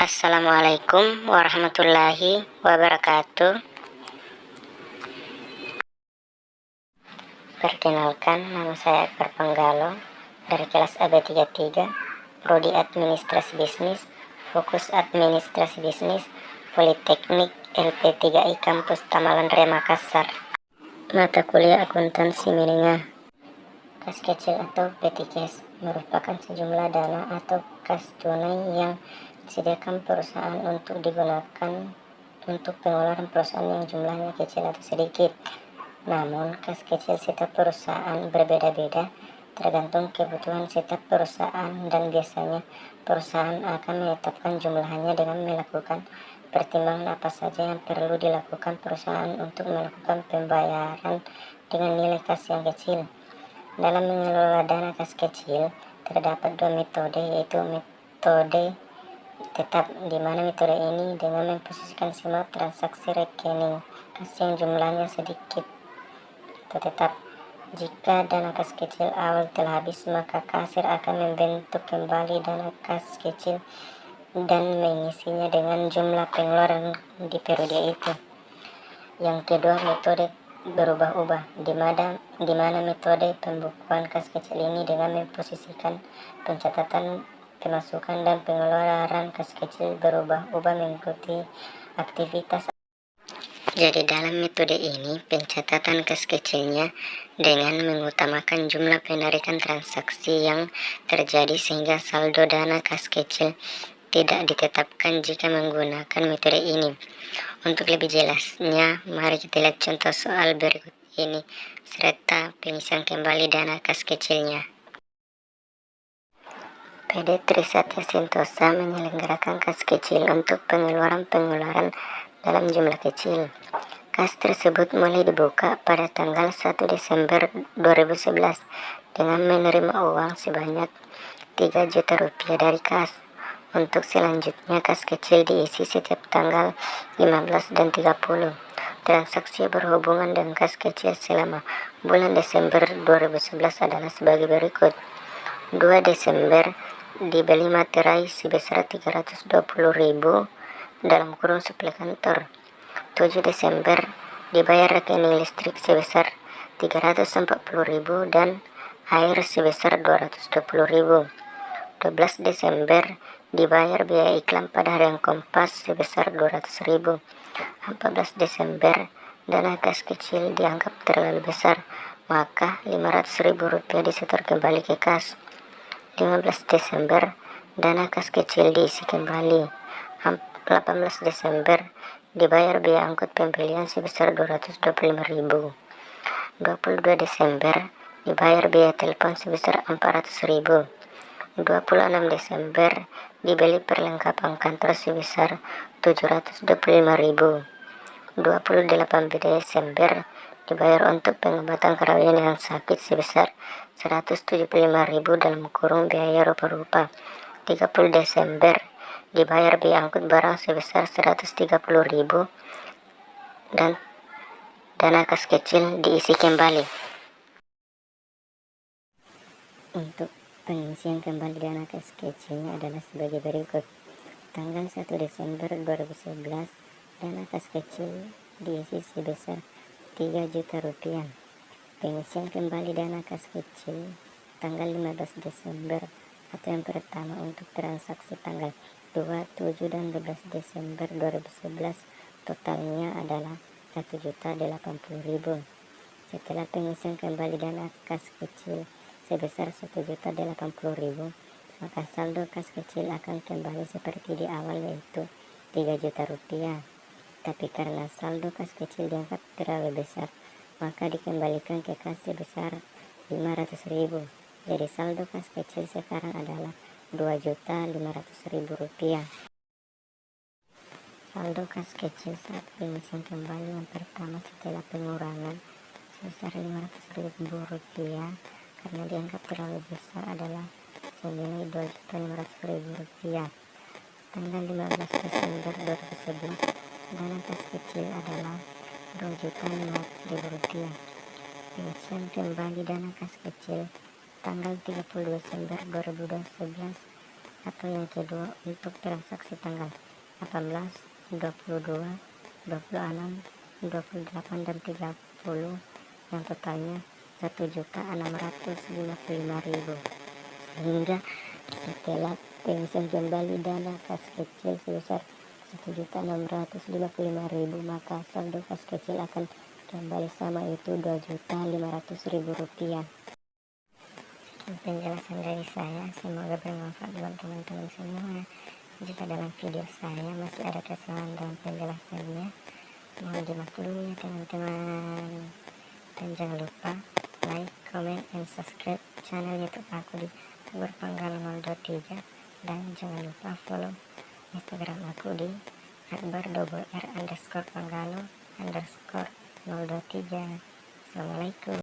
Assalamualaikum warahmatullahi wabarakatuh. Perkenalkan, nama saya Akbar Panggalo dari kelas AB33, Prodi Administrasi Bisnis, Fokus Administrasi Bisnis, Politeknik LP3I Kampus Tamalan Raya Makassar. Mata kuliah akuntansi menengah. Kas kecil atau petty cash merupakan sejumlah dana atau kas tunai yang disediakan perusahaan untuk digunakan untuk pengeluaran perusahaan yang jumlahnya kecil atau sedikit. Namun, kas kecil setiap perusahaan berbeda-beda tergantung kebutuhan setiap perusahaan, dan biasanya perusahaan akan menetapkan jumlahnya dengan melakukan pertimbangan apa saja yang perlu dilakukan perusahaan untuk melakukan pembayaran dengan nilai kas yang kecil. Dalam mengelola dana kas kecil, terdapat dua metode, yaitu metode tetap, di mana metode ini dengan memposisikan semua transaksi rekening kas yang jumlahnya sedikit atau tetap. Jika dana kas kecil awal telah habis, maka kasir akan membentuk kembali dana kas kecil dan mengisinya dengan jumlah pengeluaran di periode itu. Yang kedua, metode berubah-ubah, di mana metode pembukuan kas kecil ini dengan memposisikan pencatatan pemasukan dan pengeluaran kas kecil berubah-ubah mengikuti aktivitas. Jadi dalam metode ini, pencatatan kas kecilnya dengan mengutamakan jumlah penarikan transaksi yang terjadi, sehingga saldo dana kas kecil tidak ditetapkan jika menggunakan metode ini. Untuk lebih jelasnya, mari kita lihat contoh soal berikut ini serta pengisian kembali dana kas kecilnya. PD Trisatya Sentosa menyelenggarakan kas kecil untuk pengeluaran dalam jumlah kecil. Kas tersebut mulai dibuka pada tanggal 1 Desember 2011 dengan menerima uang sebanyak 3 juta rupiah dari kas. Untuk selanjutnya, kas kecil diisi setiap tanggal 15 dan 30. Transaksi berhubungan dengan kas kecil selama bulan Desember 2011 adalah sebagai berikut. 2 Desember dibeli materai sebesar 320.000 dalam kurung suplai kantor. 7 Desember dibayar rekening listrik sebesar 340.000 dan air sebesar 220.000. 12 Desember dibayar biaya iklan pada harian Kompas sebesar 200.000. 14 Desember dana kas kecil dianggap terlalu besar, maka 500.000 rupiah disetor kembali ke kas. 15 Desember dana kas kecil diisi kembali. 18 Desember dibayar biaya angkut pembelian sebesar 225.000. 22 Desember dibayar biaya telepon sebesar 400.000. 26 Desember dibeli perlengkapan kantor sebesar 725.000. 28 Desember dibayar untuk pengobatan karyawan yang sakit sebesar 175.000 dalam kurung biaya rupa-rupa. 30 Desember dibayar biaya angkut barang sebesar 130.000 dan dana kas kecil diisi kembali. Untuk pengisian kembali dana kas kecilnya adalah sebagai berikut. Tanggal 1 Desember 2011, dana kas kecil diisi sebesar 3 juta rupiah. Pengisian kembali dana kas kecil tanggal 15 Desember atau yang pertama untuk transaksi tanggal 2, 7, dan 12 Desember 2011 totalnya adalah 1.080.000. Setelah pengisian kembali dana kas kecil sebesar 1.080.000, maka saldo kas kecil akan kembali seperti di awal, yaitu 3 juta rupiah. Tapi karena saldo kas kecil dianggap terlalu besar, maka dikembalikan ke kas sebesar 500.000. Jadi saldo kas kecil sekarang adalah 2.500.000 rupiah. Saldo kas kecil saat pengisian kembali yang pertama setelah pengurangan sebesar 500.000 rupiah karena dianggap terlalu besar adalah senilai 2.500.000 rupiah. Tanggal 15 Desember 2011, dana kas kecil adalah 2.500.000 rupiah. Pengisian kembali dana kas kecil tanggal 30 Desember 2011 atau yang kedua untuk transaksi tanggal 18, 22, 26, 28 dan 30 yang totalnya 1.655.000, sehingga setelah pensiun kembali dana kas kecil sebesar 1.655.000, maka saldo kas kecil akan kembali sama, yaitu Rp2.500.000. Sekian penjelasan dari saya, semoga bermanfaat buat teman-teman semua. Jika dalam video saya masih ada kesalahan dalam penjelasannya, mohon dimaklumi ya teman-teman. Dan jangan lupa like, comment, and subscribe channel YouTube aku di Akbar Panggalo 023, dan jangan lupa follow Instagram aku di Akbar_R_Panggalo_023. Assalamualaikum.